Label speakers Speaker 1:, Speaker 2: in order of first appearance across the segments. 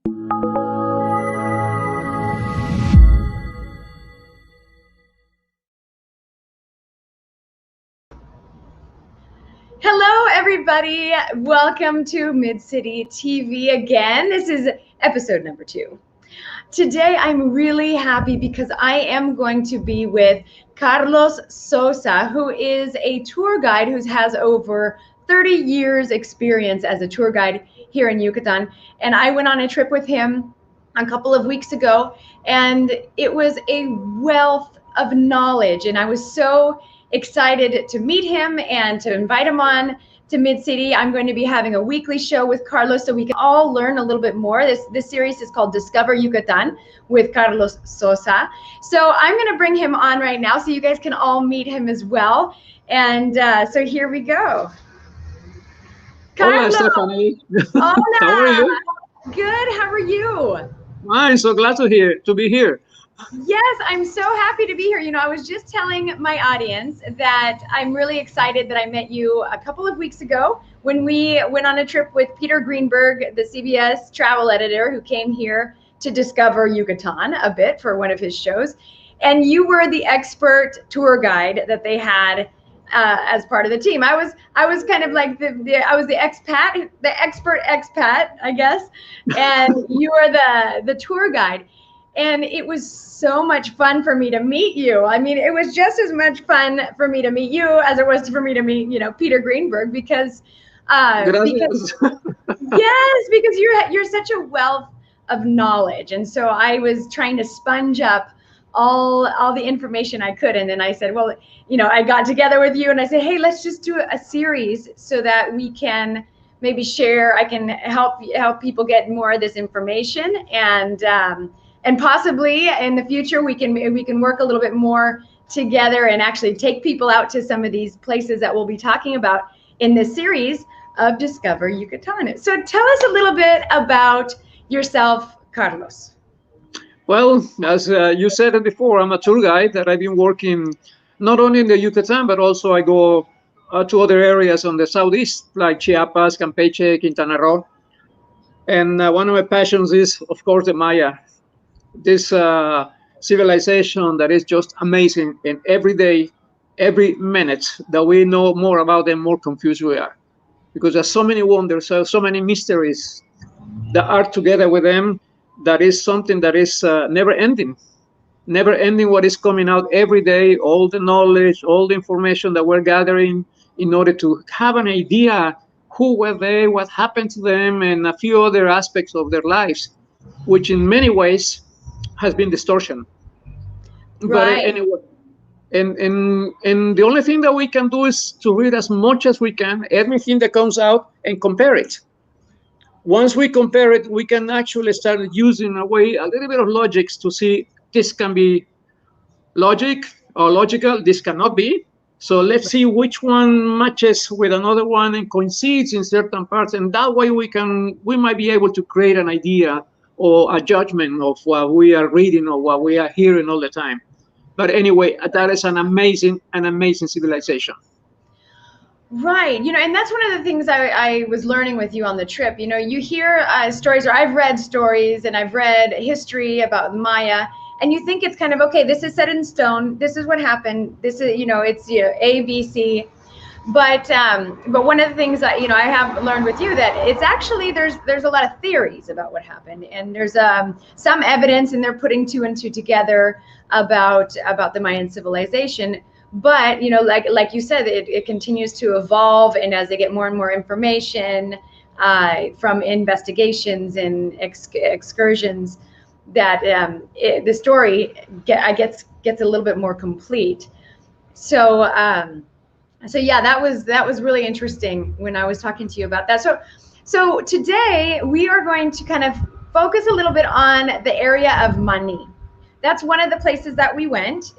Speaker 1: Hello, everybody. Welcome to Mid-City TV again. This is episode number 2. Today, I'm really happy because I am going to be with Carlos Sosa, who is a tour guide who has over 30 years experience as a tour guide here in Yucatan. And I went on a trip with him a couple of weeks ago, and it was a wealth of knowledge. And I was so excited to meet him and to invite him on to Mid-City. I'm going to be having a weekly show with Carlos so we can all learn a little bit more. This series is called Discover Yucatan with Carlos Sosa. So I'm going to bring him on right now so you guys can all meet him as well. And so here we go.
Speaker 2: Carlos. Hola, Stephanie.
Speaker 1: Hola.
Speaker 2: How are you?
Speaker 1: Good. How are you?
Speaker 2: I'm so glad to be here.
Speaker 1: Yes, I'm so happy to be here. You know, I was just telling my audience that I'm really excited that I met you a couple of weeks ago when we went on a trip with Peter Greenberg, the CBS travel editor who came here to discover Yucatan a bit for one of his shows. And you were the expert tour guide that they had as part of the team. I was kind of like I was the expat, the expert expat, I guess. And you were the tour guide. And it was so much fun for me to meet you. I mean, it was just as much fun for me to meet you as it was for me to meet, Peter Greenberg, because yes, because you're such a wealth of knowledge. And so I was trying to sponge up all the information I could. And then I said, well, I got together with you and I said, hey, let's just do a series so that we can maybe share. I can help people get more of this information, and possibly in the future we can work a little bit more together and actually take people out to some of these places that we'll be talking about in this series of Discover Yucatan. So tell us a little bit about yourself, Carlos.
Speaker 2: Well, as you said it before, I'm a tour guide that I've been working not only in the Yucatan, but also I go to other areas on the southeast, like Chiapas, Campeche, Quintana Roo. And one of my passions is, of course, the Maya. This civilization that is just amazing, and every day, every minute that we know more about them, more confused we are, because there's so many wonders, so many mysteries that are together with them. That is something that is never ending what is coming out every day, all the knowledge, all the information that we're gathering in order to have an idea who were they, what happened to them, and a few other aspects of their lives, which in many ways has been distortion.
Speaker 1: Right.
Speaker 2: But anyway, and the only thing that we can do is to read as much as we can, everything that comes out, and compare it. Once we compare it, we can actually start using a little bit of logics to see this can be logic or logical, this cannot be. So let's see which one matches with another one and coincides in certain parts, and that way we might be able to create an idea or a judgment of what we are reading or what we are hearing all the time. But anyway, that is an amazing civilization.
Speaker 1: Right. And that's one of the things I was learning with you on the trip. You hear stories, or I've read stories and I've read history about Maya, and you think it's kind of, okay, this is set in stone. This is what happened. This is, it's A, B, C. But one of the things that I have learned with you, that it's actually there's a lot of theories about what happened, and there's some evidence, and they're putting 2 and 2 together about the Mayan civilization. But like you said, it continues to evolve, and as they get more and more information from investigations and excursions, that the story gets a little bit more complete. So. So yeah, that was really interesting when I was talking to you about that. So today we are going to kind of focus a little bit on the area of Maní. That's one of the places that we went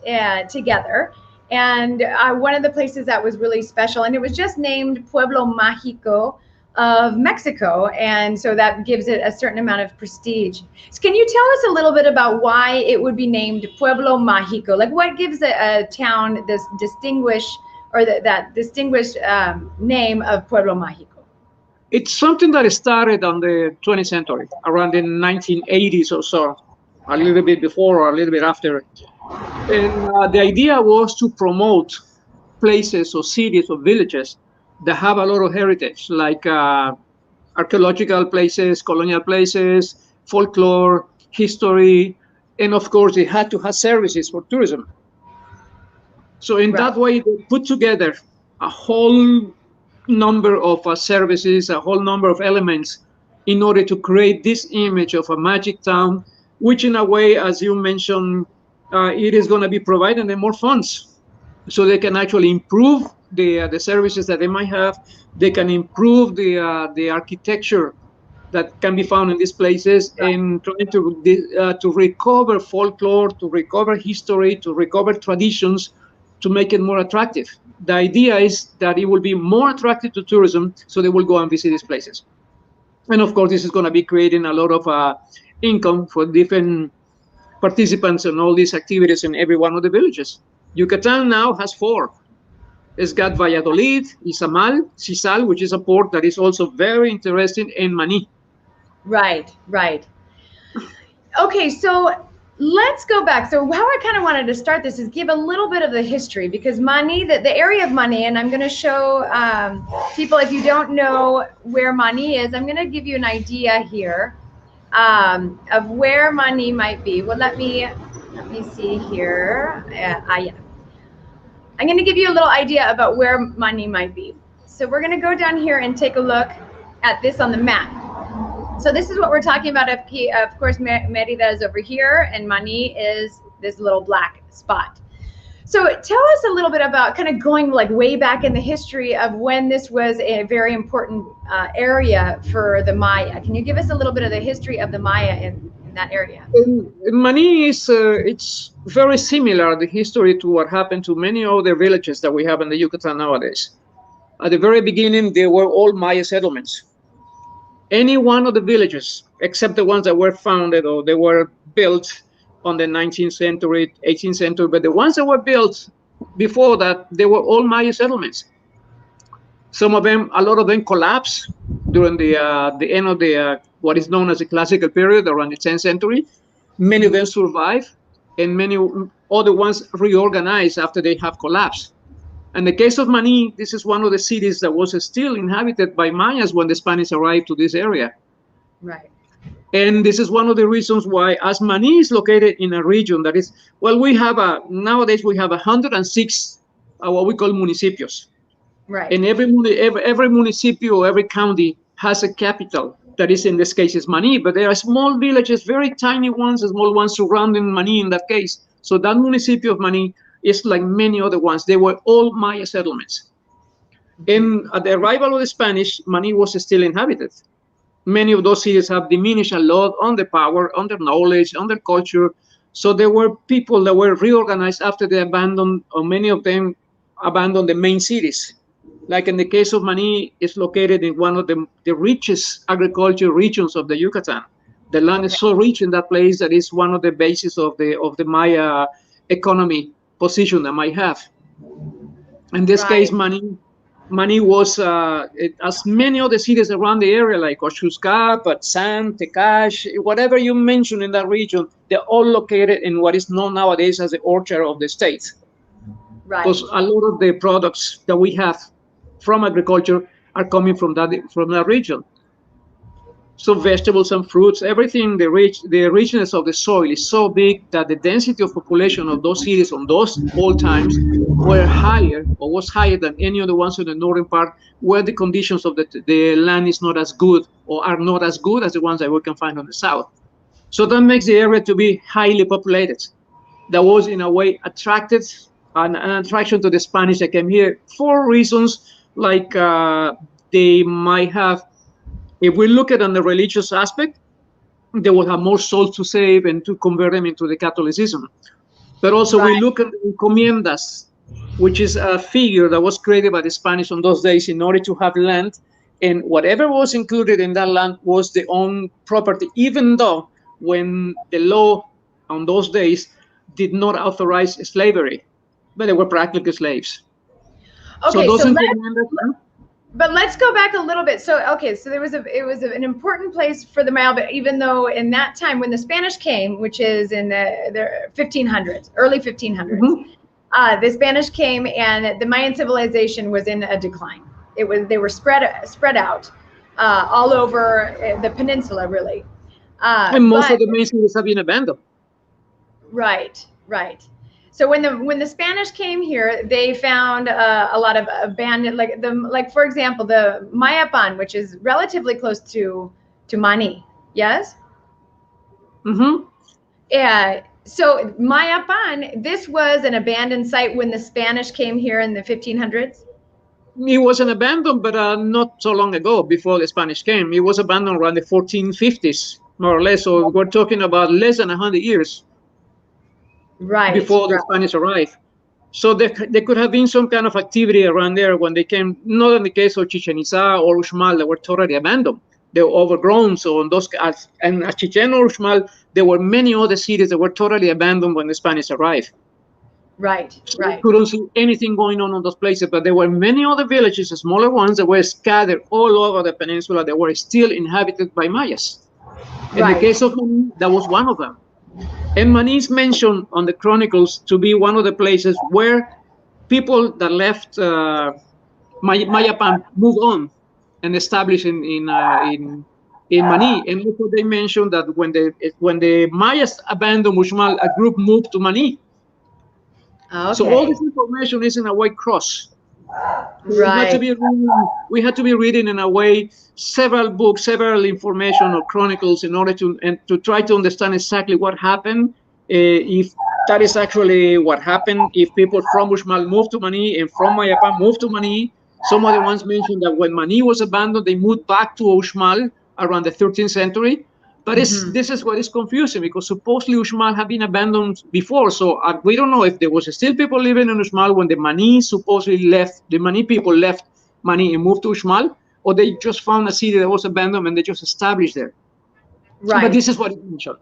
Speaker 1: together, and one of the places that was really special, and it was just named Pueblo Magico of Mexico, and so that gives it a certain amount of prestige. So can you tell us a little bit about why it would be named Pueblo Magico? Like, what gives a town this distinguished, or that distinguished name of Pueblo Magico?
Speaker 2: It's something that started on the 20th century, around the 1980s or so, a little bit before or a little bit after. And the idea was to promote places or cities or villages that have a lot of heritage, like archaeological places, colonial places, folklore, history, and of course, it had to have services for tourism. So in
Speaker 1: Right.
Speaker 2: that way, they put together a whole number of services, a whole number of elements in order to create this image of a magic town, which in a way, as you mentioned, it is going to be providing them more funds so they can actually improve the services that they might have. They can improve the architecture that can be found in these places and trying to recover folklore, to recover history, to recover traditions, to make it more attractive. The idea is that it will be more attractive to tourism, so they will go and visit these places. And of course, this is going to be creating a lot of income for different participants in all these activities in every one of the villages. Yucatan now has 4. It's got Valladolid, Izamal, Sisal, which is a port that is also very interesting, and Maní.
Speaker 1: Right, right. Okay, so let's go back. So how I kind of wanted to start this is give a little bit of the history, because Maní, the area of Maní, and I'm going to show people, if you don't know where Maní is, I'm going to give you an idea here of where Maní might be. Well, let me see here. Yeah. I'm going to give you a little idea about where Maní might be. So we're going to go down here and take a look at this on the map. So this is what we're talking about. Of course, Merida is over here, and Maní is this little black spot. So tell us a little bit about kind of going like way back in the history of when this was a very important area for the Maya. Can you give us a little bit of the history of the Maya in that area?
Speaker 2: Maní is it's very similar, the history, to what happened to many other villages that we have in the Yucatan nowadays. At the very beginning, they were all Maya settlements. Any one of the villages, except the ones that were founded or they were built on the 19th century, 18th century, but the ones that were built before that, they were all Maya settlements. Some of them, a lot of them collapsed during the end of the what is known as the classical period, around the 10th century. Many of them survived, and many other ones reorganized after they have collapsed. In the case of Maní, this is one of the cities that was still inhabited by Mayas when the Spanish arrived to this area.
Speaker 1: Right.
Speaker 2: And this is one of the reasons why, as Maní is located in a region that is, well, we have nowadays we have 106 what we call municipios.
Speaker 1: Right.
Speaker 2: And every municipio, every county has a capital. That is, in this case, is Maní. But there are small villages, very tiny ones, small ones surrounding Maní in that case. So that municipio of Maní is like many other ones. They were all Maya settlements. And at the arrival of the Spanish, Maní was still inhabited. Many of those cities have diminished a lot on the power, on their knowledge, on their culture. So there were people that were reorganized after they abandoned, or many of them abandoned the main cities. Like in the case of Maní, it's located in one of the richest agriculture regions of the Yucatan. The land is so rich in that place that it's one of the bases of the Maya economy position that might have. In this case, Maní was, as many other cities around the area, like Oshusca, Patsan, Tecash, whatever you mention in that region, they're all located in what is known nowadays as the orchard of the state.
Speaker 1: Right.
Speaker 2: Because a lot of the products that we have from agriculture are coming from that region. So vegetables and fruits, everything, the richness of the soil is so big that the density of population of those cities on those old times were higher, or was higher than any of the ones in the northern part, where the conditions of the land is not as good, or are not as good as the ones that we can find on the south. So that makes the area to be highly populated. That was, in a way, an attraction to the Spanish that came here for reasons like they might have. If we look at on the religious aspect, they will have more souls to save and to convert them into the Catholicism. But also we look at the encomiendas, which is a figure that was created by the Spanish on those days in order to have land, and whatever was included in that land was their own property, even though when the law on those days did not authorize slavery, but they were practically slaves.
Speaker 1: Okay,
Speaker 2: so those
Speaker 1: But let's go back a little bit. So, okay, so it was an important place for the Maya, but even though in that time when the Spanish came, which is in the 1500s, early 1500s, mm-hmm. The Spanish came and the Mayan civilization was in a decline. They were spread out all over the peninsula, really.
Speaker 2: And most of the main cities have been abandoned.
Speaker 1: Right, right. So when the Spanish came here, they found a lot of abandoned, like for example, the Mayapan, which is relatively close to Maní. Yes.
Speaker 2: Mm-hmm.
Speaker 1: Yeah. So Mayapan, this was an abandoned site when the Spanish came here in the 1500s.
Speaker 2: It wasn't abandoned, but not so long ago, before the Spanish came. It was abandoned around the 1450s, more or less. So we're talking about less than 100 years.
Speaker 1: Right.
Speaker 2: Before the Spanish arrived. So there could have been some kind of activity around there when they came, not in the case of Chichen Itza or Uxmal, they were totally abandoned. They were overgrown. So in those, and at Chichen or Uxmal, there were many other cities that were totally abandoned when the Spanish arrived.
Speaker 1: Right,
Speaker 2: so
Speaker 1: right.
Speaker 2: You couldn't see anything going on in those places, but there were many other villages, smaller ones, that were scattered all over the peninsula that were still inhabited by Mayas. In the case of Maní, that was one of them. And Maní is mentioned on the chronicles to be one of the places where people that left Mayapan moved on and established in Maní. And also they mentioned that when the Mayas abandoned Uxmal, a group moved to Maní.
Speaker 1: Okay.
Speaker 2: So all this information is in a way cross.
Speaker 1: Right.
Speaker 2: We had to be reading in a way several books, several information or chronicles in order to try to understand exactly what happened. If that is actually what happened, if people from Uxmal moved to Maní and from Mayapan moved to Maní. Some other ones mentioned that when Maní was abandoned, they moved back to Uxmal around the 13th century. But this is what is confusing, because supposedly Uxmal had been abandoned before. So we don't know if there was still people living in Uxmal when the Maní supposedly left, the Maní people left Maní and moved to Uxmal, or they just found a city that was abandoned and they just established there.
Speaker 1: Right.
Speaker 2: But this is what it mentioned.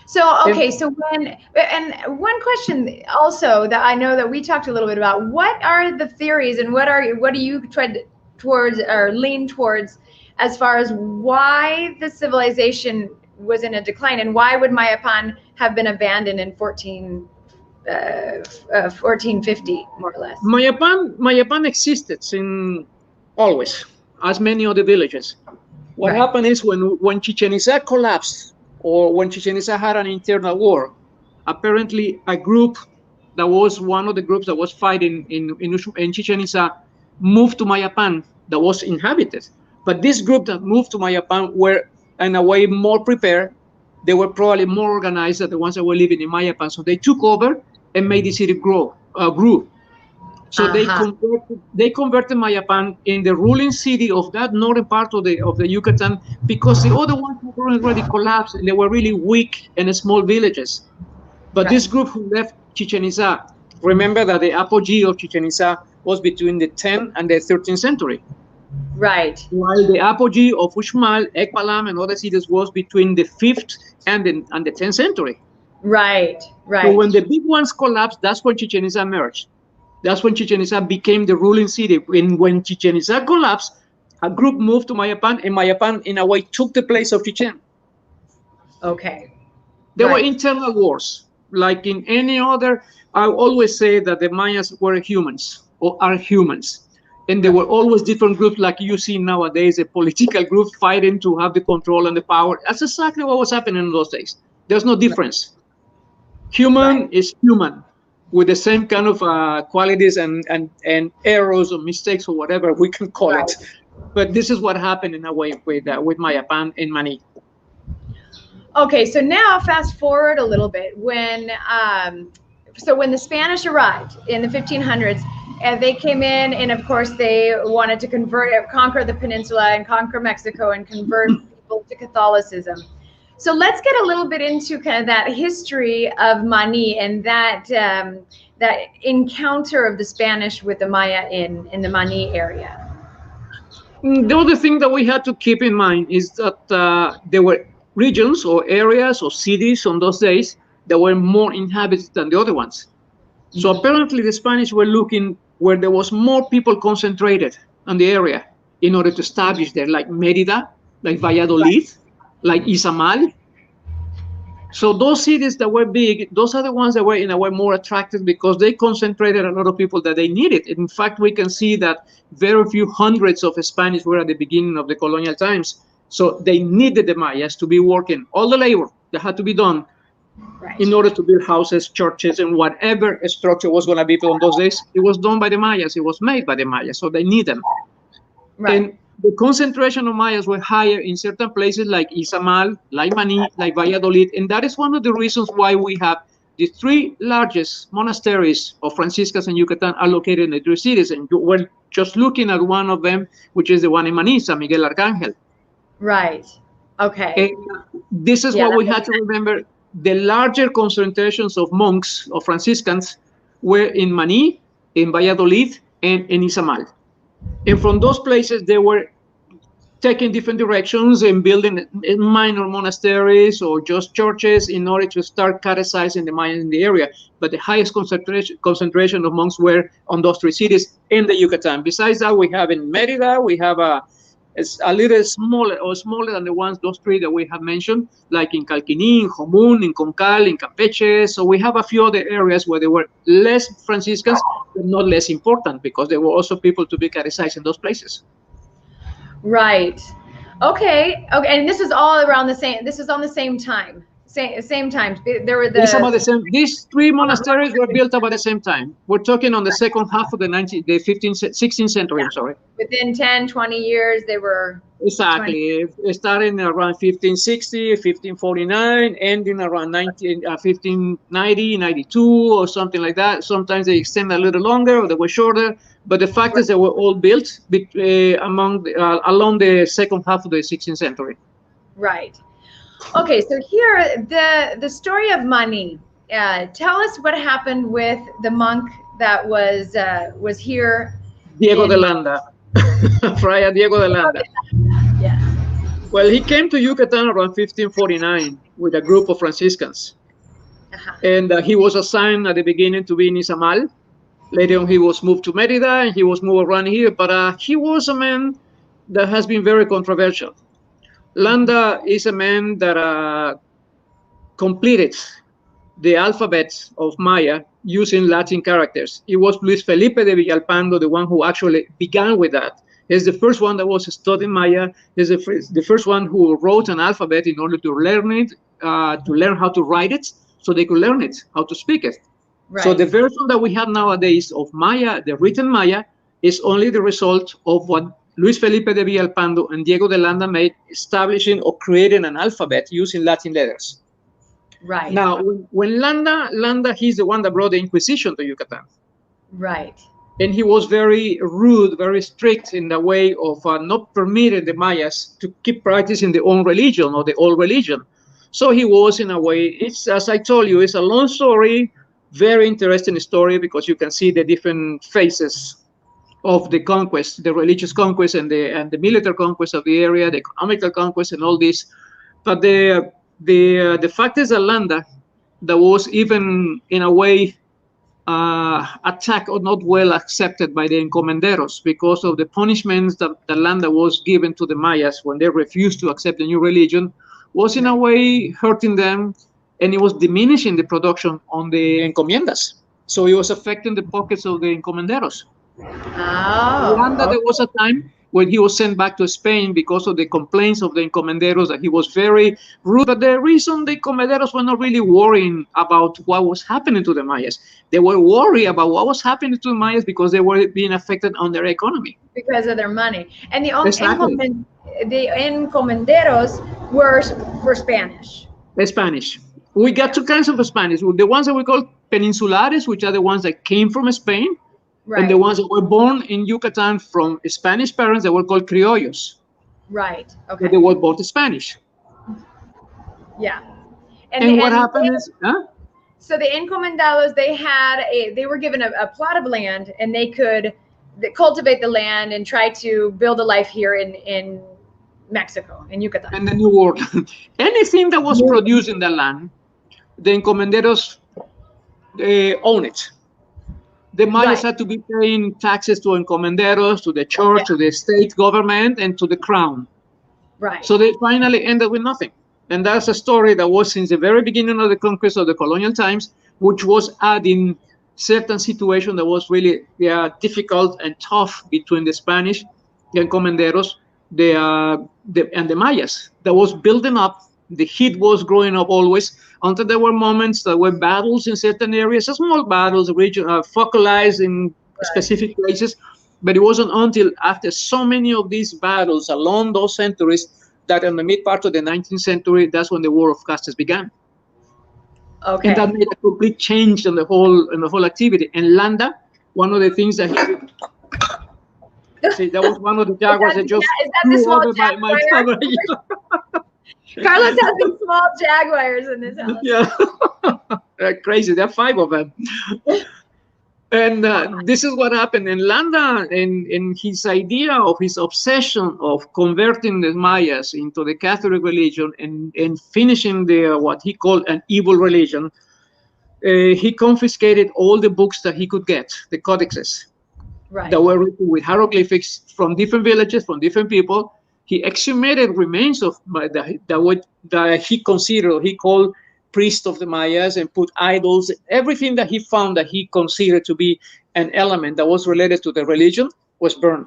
Speaker 1: So, okay, and one question also that I know that we talked a little bit about, what are the theories and what do you try towards or lean towards as far as why the civilization was in a decline, and why would Mayapan have been abandoned in 1450, more or less?
Speaker 2: Mayapan existed always, as many other villages. What happened is when Chichen Itza collapsed, or when Chichen Itza had an internal war, apparently a group that was one of the groups that was fighting in Chichen Itza moved to Mayapan that was inhabited. But this group that moved to Mayapan were, in a way, more prepared. They were probably more organized than the ones that were living in Mayapan. So they took over and made the city grew. So they converted Mayapan in the ruling city of that northern part of the Yucatan, because the other ones were already collapsed and they were really weak and small villages. But this group who left Chichen Itza, remember that the apogee of Chichen Itza was between the 10th and the 13th century.
Speaker 1: Right.
Speaker 2: While the apogee of Uxmal, Ekpalam, and other cities was between the 5th and the 10th century.
Speaker 1: Right, right.
Speaker 2: So when the big ones collapsed, that's when Chichen Itza emerged. That's when Chichen Itza became the ruling city. When Chichen Itza collapsed, a group moved to Mayapan, and Mayapan, in a way, took the place of Chichen.
Speaker 1: Okay.
Speaker 2: There were internal wars. Like in any other, I always say that the Mayas were humans, or are humans. And there were always different groups, like you see nowadays, a political group fighting to have the control and the power. That's exactly what was happening in those days. There's no difference. Human is human, with the same kind of qualities and errors or mistakes or whatever we can call it. But this is what happened in a way with Mayapan and Maní.
Speaker 1: Okay, so now fast forward a little bit. When the Spanish arrived in the 1500s, and they came in, and of course they wanted to conquer the peninsula and conquer Mexico and convert people to Catholicism. So let's get a little bit into kind of that history of Maní and that encounter of the Spanish with the Maya in the Maní area.
Speaker 2: The other thing that we had to keep in mind is that there were regions or areas or cities on those days that were more inhabited than the other ones. So apparently the Spanish were looking where there was more people concentrated, on the area in order to establish there, like Merida, like Valladolid, like Izamal. So those cities that were big, those are the ones that were in a way more attractive because they concentrated a lot of people that they needed. In fact, we can see that very few hundreds of Spanish were at the beginning of the colonial times. So they needed the Mayas to be working all the labor that had to be done in order to build houses, churches, and whatever structure was going to be built on those days. It was done by the Mayas. It was made by the Mayas. So they need them. And the concentration of Mayas were higher in certain places like Izamal, like Maní, like Valladolid. And that is one of the reasons why we have the three largest monasteries of Franciscans in Yucatan are located in the three cities. And we're just looking at one of them, which is the one in Maní, San Miguel Arcángel.
Speaker 1: Right. Okay.
Speaker 2: And this is what we had to remember. The larger concentrations of monks, of Franciscans, were in Maní, in Valladolid, and in Izamal. And from those places, they were taking different directions and building minor monasteries or just churches in order to start catechizing the Mayans in the area. But the highest concentration of monks were on those three cities in the Yucatan. Besides that, we have in Merida, we have a little smaller or smaller than those three that we have mentioned, like in Calquiní, in Jomún, in Concal, in Campeche. So we have a few other areas where there were less Franciscans, but not less important because there were also people to be catechized in those places.
Speaker 1: Right. Okay. And this is all around the same. This is on the same time. Same time. There were
Speaker 2: These three monasteries were built about the same time. We're talking on the second half of the 16th century. I'm sorry.
Speaker 1: Within 10, 20 years, they were.
Speaker 2: Exactly. Starting around 1560, 1549, ending around 1590, 92, or something like that. Sometimes they extend a little longer, or they were shorter. But the fact is they were all built along the second half of the 16th century.
Speaker 1: Right. Okay, so here, the story of Maní. Tell us what happened with the monk that was here.
Speaker 2: Diego de Landa, Friar Diego de Landa.
Speaker 1: Yeah.
Speaker 2: Well, he came to Yucatan around 1549 with a group of Franciscans. And he was assigned at the beginning to be in Izamal. Later on, he was moved to Merida, and he was moved around here. But he was a man that has been very controversial. Landa is a man that completed the alphabet of Maya using Latin characters. It was Luis Felipe de Villalpando, the one who actually began with that. He's the first one that was studying Maya. He's the first one who wrote an alphabet in order to learn it, to learn how to write it, so they could learn it, how to speak it. Right. So the version that we have nowadays of Maya, the written Maya, is only the result of what Luis Felipe de Villalpando and Diego de Landa made, establishing or creating an alphabet using Latin letters.
Speaker 1: Right.
Speaker 2: Now, when Landa, he's the one that brought the Inquisition to Yucatan.
Speaker 1: Right.
Speaker 2: And he was very rude, very strict in the way of not permitting the Mayas to keep practicing their own religion or the old religion. So he was, in a way, it's, as I told you, it's a long story, very interesting story, because you can see the different phases of the conquest, the religious conquest and the military conquest of the area, the economical conquest and all this. But the fact is that Landa, that was even in a way attacked or not well accepted by the encomenderos because of the punishments that Landa was given to the Mayas when they refused to accept the new religion, was in a way hurting them, and it was diminishing the production on the encomiendas. So it was affecting the pockets of the encomenderos.
Speaker 1: Oh,
Speaker 2: Landa, there was a time when he was sent back to Spain because of the complaints of the encomenderos that he was very rude. But the reason the encomenderos were not really worrying about what was happening to the Mayas, they were worried about what was happening to the Mayas because they were being affected on their economy.
Speaker 1: Because of their money. And the
Speaker 2: Exactly.
Speaker 1: the encomenderos were Spanish.
Speaker 2: Spanish. We got two kinds of Spanish. The ones that we call peninsulares, which are the ones that came from Spain. Right. And the ones that were born in Yucatan from Spanish parents that were called criollos.
Speaker 1: Right. Okay.
Speaker 2: They were both Spanish.
Speaker 1: Yeah.
Speaker 2: And what happened is,
Speaker 1: so the encomendados, they were given a plot of land, and they could cultivate the land and try to build a life here in Mexico, in Yucatan.
Speaker 2: And the New World. Anything that was produced in the land, the encomenderos own it. the Mayas had to be paying taxes to encomenderos, to the church, to the state government, and to the crown.
Speaker 1: Right.
Speaker 2: So they finally ended with nothing. And that's a story that was since the very beginning of the conquest of the colonial times, which was adding certain situation that was really difficult and tough between the Spanish, the encomenderos, and the Mayas. That was building up. The heat was growing up always until there were moments that were battles in certain areas, small battles, focalized in specific places. But it wasn't until after so many of these battles along those centuries that in the mid part of the 19th century, that's when the War of Castes began.
Speaker 1: Okay.
Speaker 2: And that made a complete change in the whole activity. And Landa, one of the things that he did, see, that was one of the jaguars that just flew over my camera.
Speaker 1: Carlos has some small jaguars in this house.
Speaker 2: Yeah, they're crazy. There are 5 of them. And this is what happened. And Landa, in his idea of his obsession of converting the Mayas into the Catholic religion and finishing what he called an evil religion, he confiscated all the books that he could get, the codices, that were written with hieroglyphics from different villages, from different people. He exhumated remains of that he called priests of the Mayas, and put idols, everything that he found that he considered to be an element that was related to the religion was burned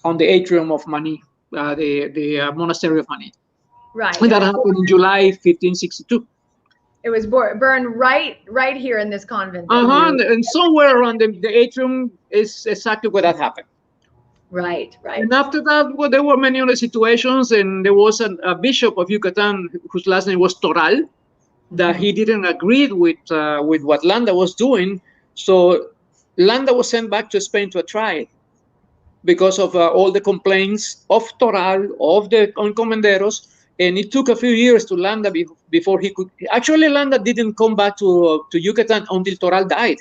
Speaker 2: on the atrium of Maní, the monastery of Maní.
Speaker 1: Right.
Speaker 2: And that happened in July 1562.
Speaker 1: It was burned right here in this convent.
Speaker 2: And somewhere around the atrium is exactly where that happened.
Speaker 1: Right.
Speaker 2: And after that, well, there were many other situations, and there was a bishop of Yucatan whose last name was Toral, that he didn't agree with what Landa was doing. So Landa was sent back to Spain to a trial because of all the complaints of Toral, of the encomenderos, and it took a few years to Landa before he could. Actually, Landa didn't come back to Yucatan until Toral died,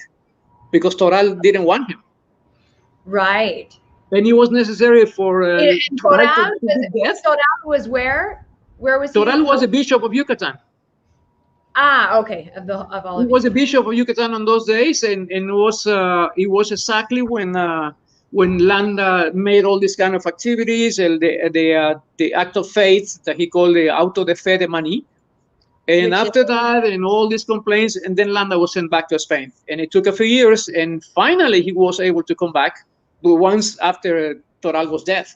Speaker 2: because Toral didn't want him.
Speaker 1: Right.
Speaker 2: And it was necessary for
Speaker 1: Toral was where? Where was he?
Speaker 2: Toral was a bishop of Yucatan.
Speaker 1: Okay. He
Speaker 2: was a bishop of Yucatan on those days, and it was exactly when Landa made all these kind of activities, and the act of faith that he called the Auto de Fe de Maní. And after that, and all these complaints, and then Landa was sent back to Spain. And it took a few years, and finally he was able to come back, but once after Toral was dead.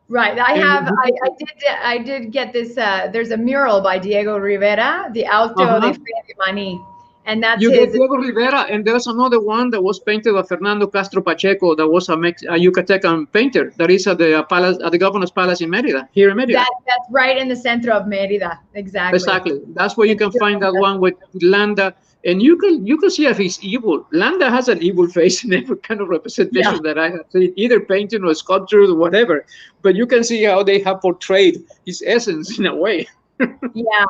Speaker 1: Right. I did get this. There's a mural by Diego Rivera, the Auto de Fe de Maní, and that's
Speaker 2: Diego Rivera, and there's another one that was painted by Fernando Castro Pacheco, that was a Yucatecan painter. That is at the palace, at the governor's palace in Merida, here in Merida.
Speaker 1: That's right in the center of Merida. Exactly.
Speaker 2: Exactly. That's where you can find that one with Landa. And you can see if he's evil. Landa has an evil face in every kind of representation that I have seen, either painting or sculpture or whatever. But you can see how they have portrayed his essence in a way.
Speaker 1: Yeah,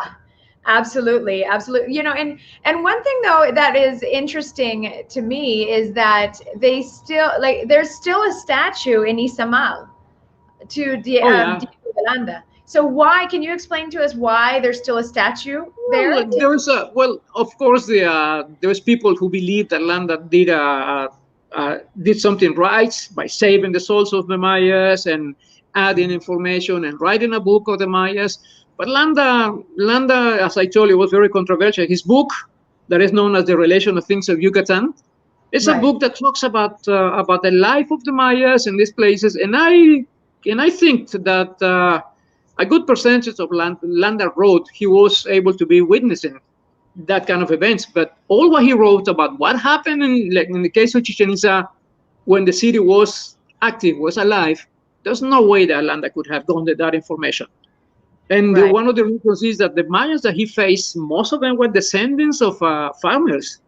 Speaker 1: absolutely. You know, and one thing though that is interesting to me is that they still there's still a statue in Izamal to Diego de Landa. So why? Can you explain to us why there's still a statue there?
Speaker 2: Well, of course, there's people who believe that Landa did something right by saving the souls of the Mayas and adding information and writing a book of the Mayas. But Landa, as I told you, was very controversial. His book, that is known as The Relation of Things of Yucatan, it's a book that talks about the life of the Mayas in these places. And I think that a good percentage of Landa wrote, he was able to be witnessing that kind of events. But all what he wrote about what happened in the case of Chichen Itza, when the city was active, was alive, there's no way that Landa could have gotten that information. And one of the reasons is that the Mayans that he faced, most of them were descendants of farmers.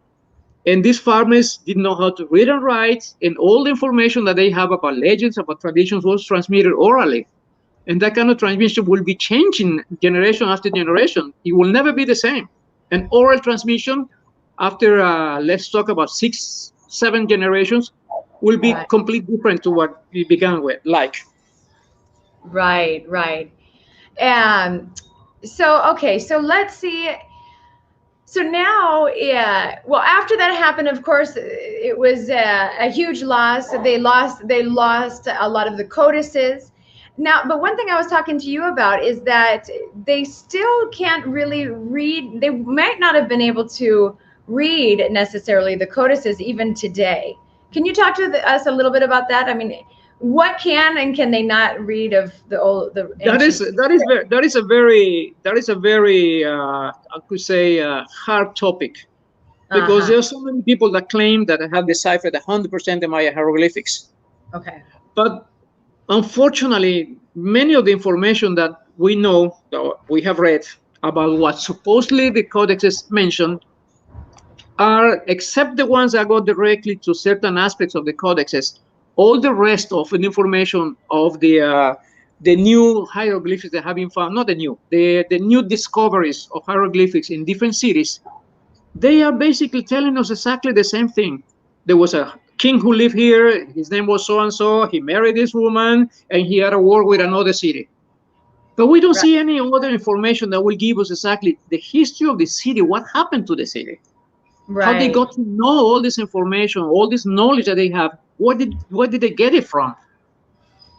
Speaker 2: And these farmers didn't know how to read and write, and all the information that they have about legends, about traditions, was transmitted orally. And that kind of transmission will be changing generation after generation. It will never be the same. An oral transmission after, let's talk about 6-7 generations, will be completely different to what we began with,
Speaker 1: Right. So let's see. So now, yeah, well, after that happened, of course, it was a huge loss. They lost a lot of the codices. Now, but one thing I was talking to you about is that they still can't really read. They might not have been able to read necessarily the codices even today. Can you talk to us a little bit about that? I mean, what can and can they not read of the
Speaker 2: That is
Speaker 1: ancient?
Speaker 2: that is a very I could say hard topic, because
Speaker 1: Uh-huh.
Speaker 2: there are so many people that claim that have deciphered 100% the Maya hieroglyphics.
Speaker 1: Okay.
Speaker 2: But unfortunately, many of the information that we know, or we have read about what supposedly the codexes mention, are, except the ones that go directly to certain aspects of the codexes, all the rest of the information of the new hieroglyphics that have been found, not the new, the new discoveries of hieroglyphics in different cities, they are basically telling us exactly the same thing. There was a king who lived here, his name was so and so, he married this woman, and he had a war with another city. But we don't
Speaker 1: Right.
Speaker 2: see any other information that will give us exactly the history of the city, what happened to the city, how they
Speaker 1: Right.
Speaker 2: got to know all this information, all this knowledge that they have. Where did they get it from?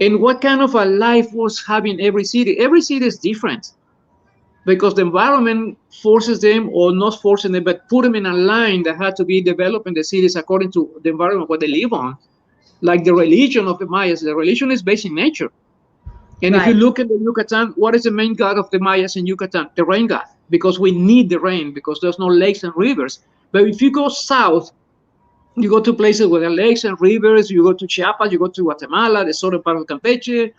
Speaker 2: And what kind of a life was having every city? Every city is different, because the environment forces them, or not forcing them, but put them in a line that had to be developed in the cities according to the environment where they live on. Like the religion of the Mayas, the religion is based in nature. And if you
Speaker 1: Right.
Speaker 2: look at the Yucatan, what is the main god of the Mayas in Yucatan? The rain god, because we need the rain, because there's no lakes and rivers. But if you go south, you go to places where there are lakes and rivers, you go to Chiapas, you go to Guatemala, the southern part of Campeche,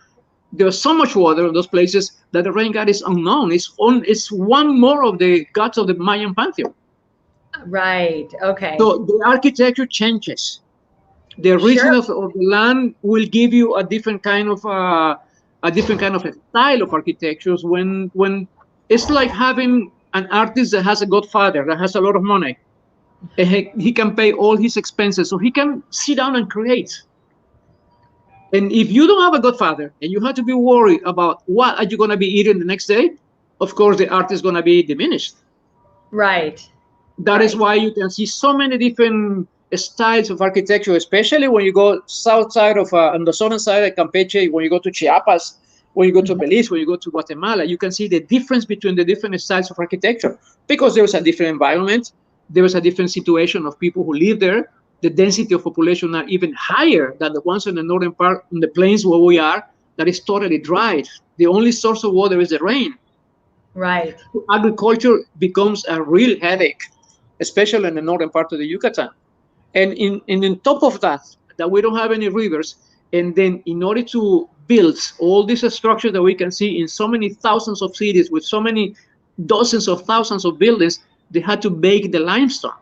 Speaker 2: there's so much water in those places that the rain god is unknown. It's one more of the gods of the Mayan pantheon.
Speaker 1: Right. Okay.
Speaker 2: So the architecture changes. The region
Speaker 1: Sure.
Speaker 2: of the land will give you a different kind of a style of architectures. When it's like having an artist that has a godfather that has a lot of money, and he can pay all his expenses, so he can sit down and create. And if you don't have a godfather and you have to be worried about what are you going to be eating the next day, of course the art is going to be diminished.
Speaker 1: Right.
Speaker 2: That is
Speaker 1: Right.
Speaker 2: why you can see so many different styles of architecture, especially when you go south side of on the southern side of Campeche, when you go to Chiapas, when you go to
Speaker 1: Mhm.
Speaker 2: Belize, when you go to Guatemala, you can see the difference between the different styles of architecture, because there is a different environment, there is a different situation of people who live there. The density of population are even higher than the ones in the northern part, in the plains where we are, that is totally dried. The only source of water is the rain.
Speaker 1: Right.
Speaker 2: Agriculture becomes a real headache, especially in the northern part of the Yucatan. And in top of that we don't have any rivers. And then in order to build all these structures that we can see in so many thousands of cities with so many dozens of thousands of buildings, they had to bake the limestone.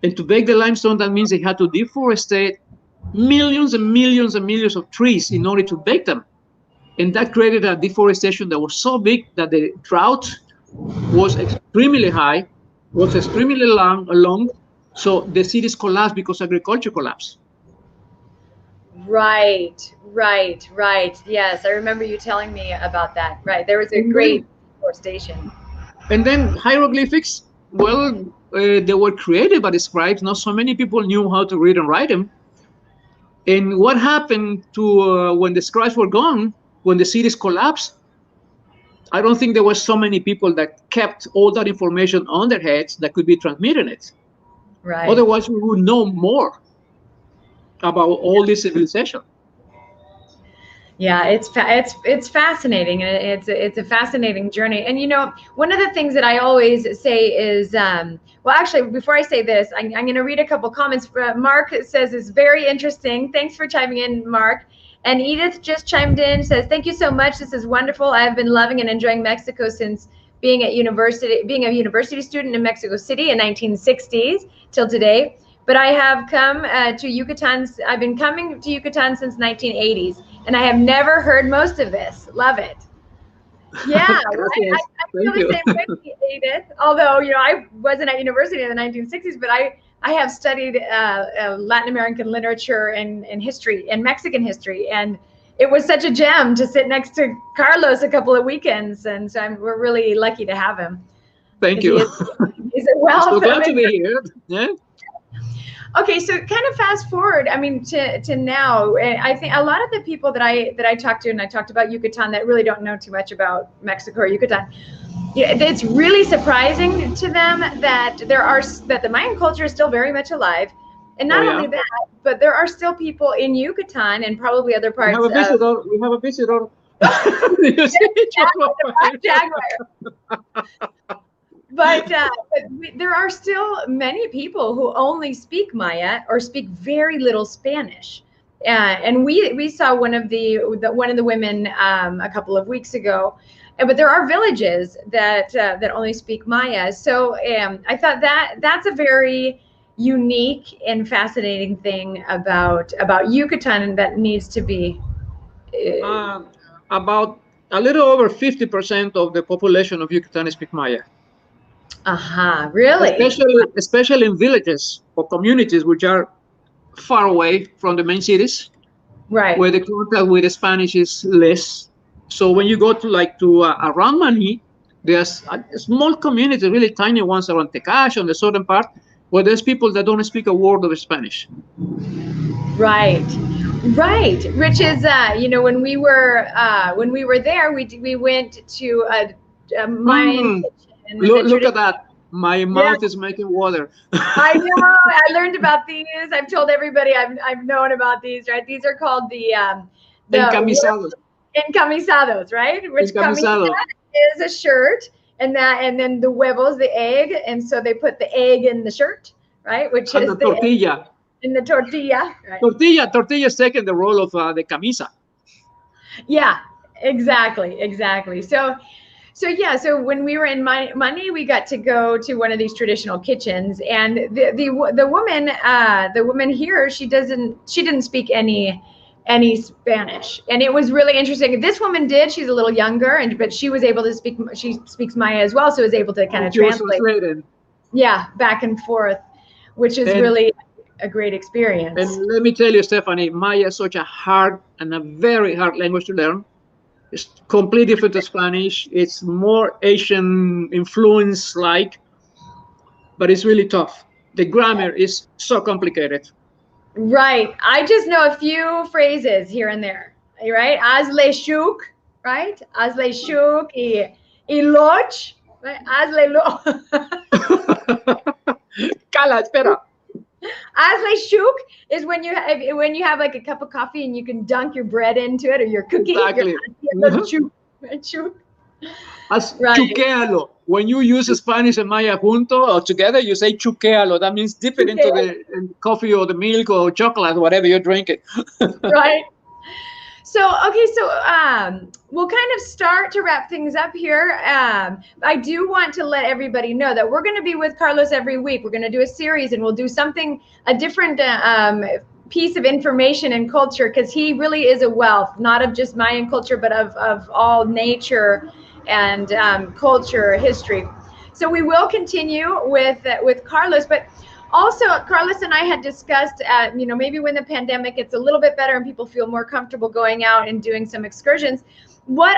Speaker 2: And to bake the limestone, that means they had to deforestate millions and millions and millions of trees in order to bake them. And that created a deforestation that was so big that the drought was extremely high, was extremely long. So the cities collapsed because agriculture collapsed.
Speaker 1: Right. Right. Right. Yes, I remember you telling me about that. Right. There was a
Speaker 2: And
Speaker 1: great
Speaker 2: then,
Speaker 1: forestation.
Speaker 2: and then hieroglyphics, well, they were created by the scribes. Not so many people knew how to read and write them. And what happened to when the scribes were gone, when the cities collapsed? I don't think there were so many people that kept all that information on their heads that could be transmitted it.
Speaker 1: Right.
Speaker 2: Otherwise, we would know more about all this civilization.
Speaker 1: Yeah, it's fascinating, and it's a fascinating journey. And one of the things that I always say is, well, actually, before I say this, I'm going to read a couple comments. Mark says it's very interesting. Thanks for chiming in, Mark. And Edith just chimed in, says, "Thank you so much. This is wonderful. I have been loving and enjoying Mexico since being a university student in Mexico City in 1960s till today. But I have come to Yucatan. I've been coming to Yucatan since 1980s, and I have never heard most of this. Love it." Yeah, right.
Speaker 2: Gracias.
Speaker 1: I feel
Speaker 2: Thank
Speaker 1: the
Speaker 2: you.
Speaker 1: same way, Edith. Although I wasn't at university in the 1960s, but I have studied Latin American literature and history and Mexican history, and it was such a gem to sit next to Carlos a couple of weekends, and so we're really lucky to have him.
Speaker 2: Thank you.
Speaker 1: He's a wealth.
Speaker 2: So glad to be here. Yeah.
Speaker 1: Okay, so kind of fast forward, I mean, to now, I think a lot of the people that I talked to, and I talked about Yucatan, that really don't know too much about Mexico or Yucatan, it's really surprising to them that the Mayan culture is still very much alive, and not only that, but there are still people in Yucatan and probably other parts.
Speaker 2: We have a visitor. We have a visitor.
Speaker 1: But there are still many people who only speak Maya or speak very little Spanish. And we saw one of the women a couple of weeks ago. But there are villages that only speak Maya. So I thought that's a very unique and fascinating thing about Yucatan, and that needs to be
Speaker 2: about a little over 50% of the population of Yucatan speak Maya.
Speaker 1: Really?
Speaker 2: Especially in villages or communities which are far away from the main cities,
Speaker 1: right?
Speaker 2: Where the contact with the Spanish is less. So when you go to around Maní, there's a small community, really tiny ones around Tecash on the southern part, where there's people that don't speak a word of Spanish.
Speaker 1: Right. Which is when we were there, we went to a Mayan kitchen.
Speaker 2: Look at that. My mouth is making water.
Speaker 1: I know. I learned about these. I've told everybody I've known about these, right? These are called the
Speaker 2: encamisados.
Speaker 1: Encamisados, right? Which camisa is a shirt, and then the huevos, the egg, and so they put the egg in the shirt, right? Which
Speaker 2: and
Speaker 1: is
Speaker 2: the tortilla.
Speaker 1: In the tortilla, right?
Speaker 2: Tortilla is taking the role of the camisa.
Speaker 1: Yeah, exactly. So when we were in Maní, we got to go to one of these traditional kitchens, and the woman here, she didn't speak any Spanish, and it was really interesting. This woman did. She's a little younger, but she was able to speak. She speaks Maya as well, so was able to kind of translate. Yeah, back and forth, which is really a great experience.
Speaker 2: And let me tell you, Stephanie, Maya is such a hard and a very hard language to learn. It's completely different to Spanish. It's more Asian influence but it's really tough. The grammar is so complicated.
Speaker 1: Right. I just know a few phrases here and there. Right? Hazle shuk, right? Hazle shuk y loch, right? Hazle lo.
Speaker 2: Cala, espera.
Speaker 1: Hazle shuk is when you have like a cup of coffee and you can dunk your bread into it or your cookie.
Speaker 2: Exactly. Chuquealo. When you use Spanish and Maya junto or together, you say chuquealo. That means dip it into the coffee or the milk or chocolate, whatever you're drinking.
Speaker 1: Right. So we'll kind of start to wrap things up here. I do want to let everybody know that we're going to be with Carlos every week. We're going to do a series, and we'll do a different piece of information and culture, because he really is a wealth, not of just Mayan culture, but of all nature and culture, history. So we will continue with Carlos, but also, Carlos and I had discussed, maybe when the pandemic gets a little bit better and people feel more comfortable going out and doing some excursions, what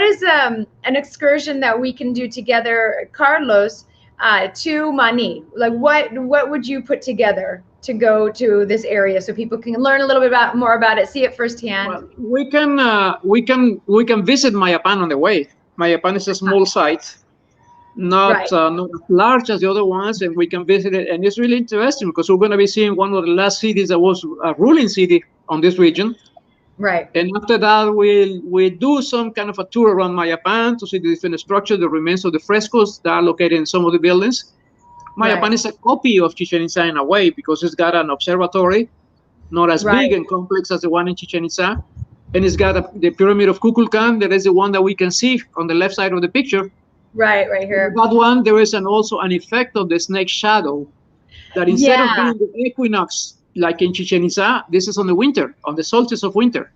Speaker 1: is an excursion that we can do together, Carlos, to Maní? Like, what would you put together to go to this area so people can learn a little bit more about it, see it firsthand?
Speaker 2: Well, we can visit Mayapan on the way. Mayapan is a small site. Not as large as the other ones, and we can visit it. And it's really interesting because we're going to be seeing one of the last cities that was a ruling city on this region.
Speaker 1: Right.
Speaker 2: And after that, we'll do some kind of a tour around Mayapan to see the different structures, the remains of the frescoes that are located in some of the buildings. Mayapan is a copy of Chichen Itza in a way, because it's got an observatory, not as big and complex as the one in Chichen Itza. And it's got the pyramid of Kukulkan. That is the one that we can see on the left side of the picture.
Speaker 1: Right here.
Speaker 2: That one, there is also an effect of the snake shadow, that instead of being the equinox like in Chichen Itza, this is on the winter, on the solstice of winter.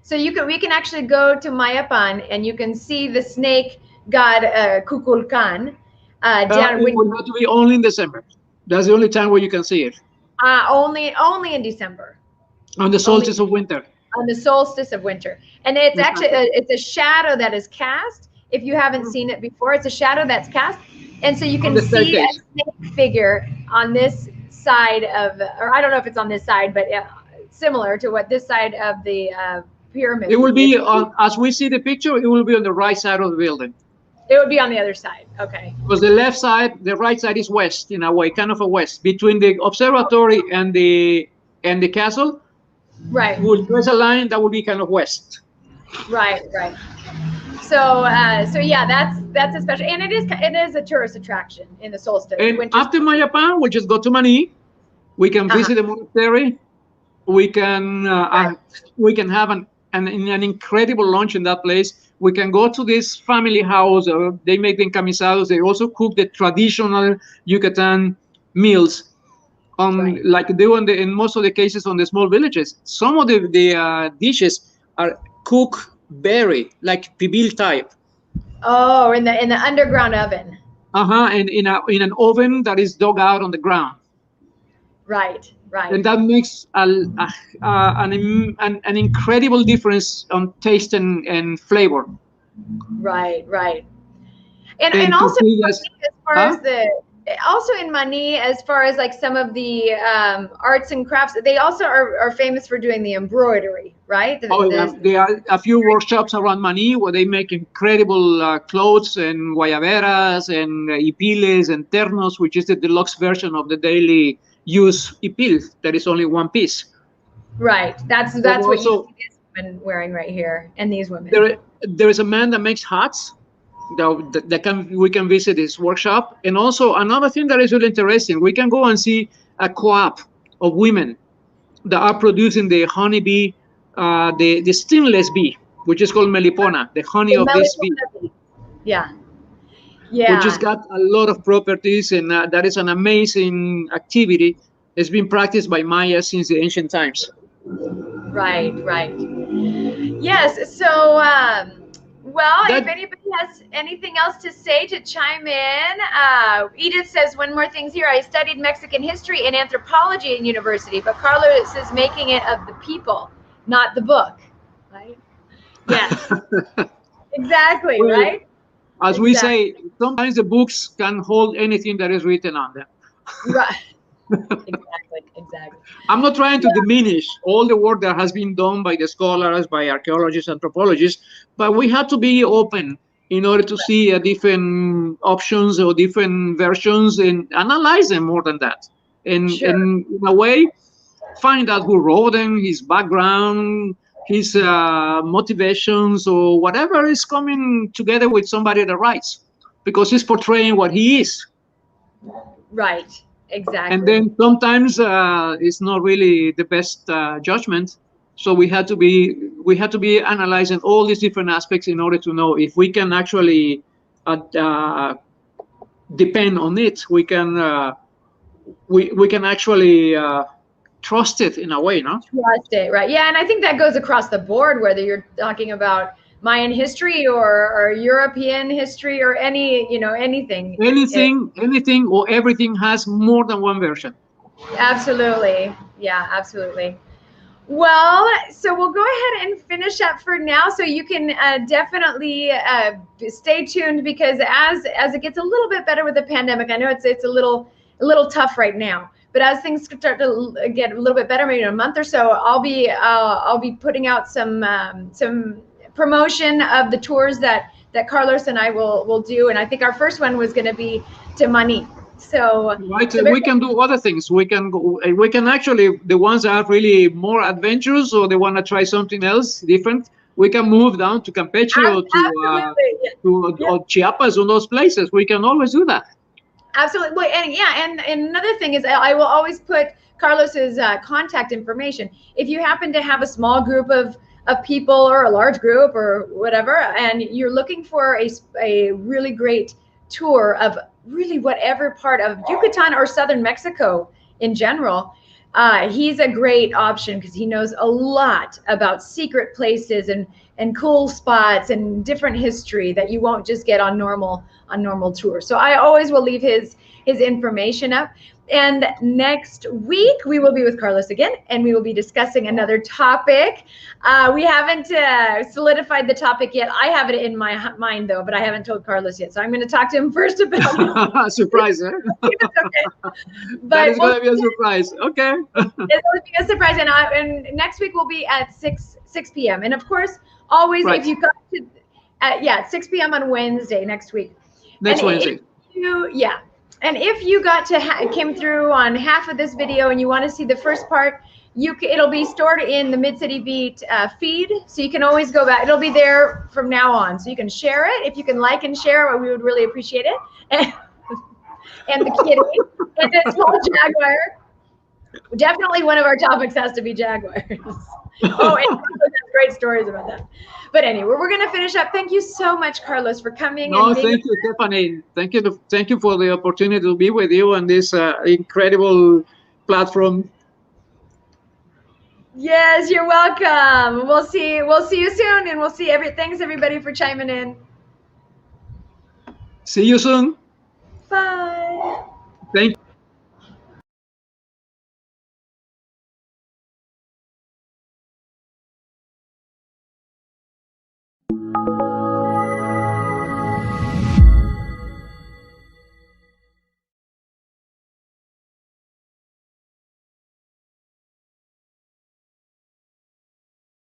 Speaker 1: So we can actually go to Mayapan and you can see the snake god Kukulkan down.
Speaker 2: It will have to be only in December. That's the only time where you can see it.
Speaker 1: Only in December.
Speaker 2: On the solstice of winter.
Speaker 1: On the solstice of winter, and it's actually it's a shadow that is cast. If you haven't seen it before, it's a shadow that's cast. And so you can see a snake figure on this side of, or I don't know if it's on this side, but similar to what this side of the pyramid.
Speaker 2: It will be on, as we see the picture, it will be on the right side of the building.
Speaker 1: It would be on the other side. Okay.
Speaker 2: Because the left side, the right side is west in a way, kind of a west between the observatory and the castle.
Speaker 1: Right.
Speaker 2: We'll trace a line that will be kind of west.
Speaker 1: Right. Right. So yeah, that's a special, and it is a tourist attraction in the solstice.
Speaker 2: And after Mayapan, we'll just go to Maní. We can visit the monastery. We can have an incredible lunch in that place. We can go to this family house. They make the encamisados. They also cook the traditional Yucatan meals, like they do in most of the cases on the small villages. Some of the dishes are cooked berry, like pibil type.
Speaker 1: Oh, in the underground oven.
Speaker 2: And in an oven that is dug out on the ground.
Speaker 1: Right. Right.
Speaker 2: And that makes an incredible difference on taste and flavor.
Speaker 1: Right. Right. And also as far as also in Maní, as far as like some of the arts and crafts, they also are famous for doing the embroidery, right?
Speaker 2: There are a few workshops around Maní where they make incredible clothes and guayaberas and ipiles and ternos, which is the deluxe version of the daily use ipil that is only one piece.
Speaker 1: Right. That's what you see this woman wearing right here, and these women.
Speaker 2: There is a man that makes hats. We can visit his workshop. And also another thing that is really interesting, we can go and see a co-op of women that are producing the honeybee, the stingless bee, which is called melipona, the honey of this bee.
Speaker 1: Yeah. Yeah.
Speaker 2: Which has got a lot of properties, and that is an amazing activity. It's been practiced by Maya since the ancient times.
Speaker 1: Right, right. Yes, so, well, if anybody has anything else to say, to chime in. Edith says, one more thing here. I studied Mexican history and anthropology in university, but Carlos is making it of the people, not the book, right? Yes, exactly, well, right?
Speaker 2: As we say, sometimes the books can hold anything that is written on them.
Speaker 1: Right. Exactly.
Speaker 2: I'm not trying to diminish all the work that has been done by the scholars, by archaeologists, anthropologists, but we have to be open in order to see different options or different versions and analyze them more than that. And, and in a way, find out who wrote them, his background, his motivations, or whatever is coming together with somebody that writes, because he's portraying what he is.
Speaker 1: Right, exactly.
Speaker 2: And then sometimes it's not really the best judgment. So we had to be analyzing all these different aspects in order to know if we can actually depend on it. We can actually trust it in a way, no?
Speaker 1: Trust it, right? Yeah, and I think that goes across the board, whether you're talking about Mayan history or European history or anything.
Speaker 2: Anything or everything has more than one version.
Speaker 1: Absolutely. Yeah, absolutely. Well, so we'll go ahead and finish up for now. So you can definitely stay tuned, because as it gets a little bit better with the pandemic, I know it's a little tough right now, but as things start to get a little bit better, maybe in a month or so, I'll be putting out some promotion of the tours that Carlos and I will do, and I think our first one was going to be to Maní. So
Speaker 2: right, we can do other things. We can actually, the ones that are really more adventurous or they want to try something else different, we can move down to Campeche or Chiapas or those places. We can always do that.
Speaker 1: Absolutely. Well, and another thing is, I will always put Carlos's contact information. If you happen to have a small group of people or a large group or whatever, and you're looking for a really great tour of really whatever part of Yucatan or Southern Mexico in general, he's a great option, because he knows a lot about secret places and cool spots and different history that you won't just get on normal tours. So I always will leave his information up. And next week, we will be with Carlos again, and we will be discussing another topic. We haven't solidified the topic yet. I have it in my mind, though, but I haven't told Carlos yet. So I'm going to talk to him first about it.
Speaker 2: Surprise, eh?
Speaker 1: Okay.
Speaker 2: That is going to be a surprise. Okay.
Speaker 1: It's going to be a surprise. And next week will be at 6 p.m. And, of course, always,
Speaker 2: Right.
Speaker 1: if you come to, at 6 p.m. on Wednesday next week.
Speaker 2: Next Wednesday.
Speaker 1: Yeah. And if you got to came through on half of this video and you want to see the first part, it'll be stored in the Mid-City Beat feed, so you can always go back. It'll be there from now on, so you can share it. If you can like and share, we would really appreciate it. And the kitty and the small jaguar. Definitely one of our topics has to be jaguars. Oh, and Carlos has great stories about that. But anyway, we're going to finish up. Thank you so much, Carlos, for coming.
Speaker 2: No, thank you, Stephanie. Thank you for the opportunity to be with you on this incredible platform.
Speaker 1: Yes, you're welcome. We'll see you soon, and thanks everybody for chiming in.
Speaker 2: See you soon.
Speaker 1: Bye.
Speaker 2: Thank you.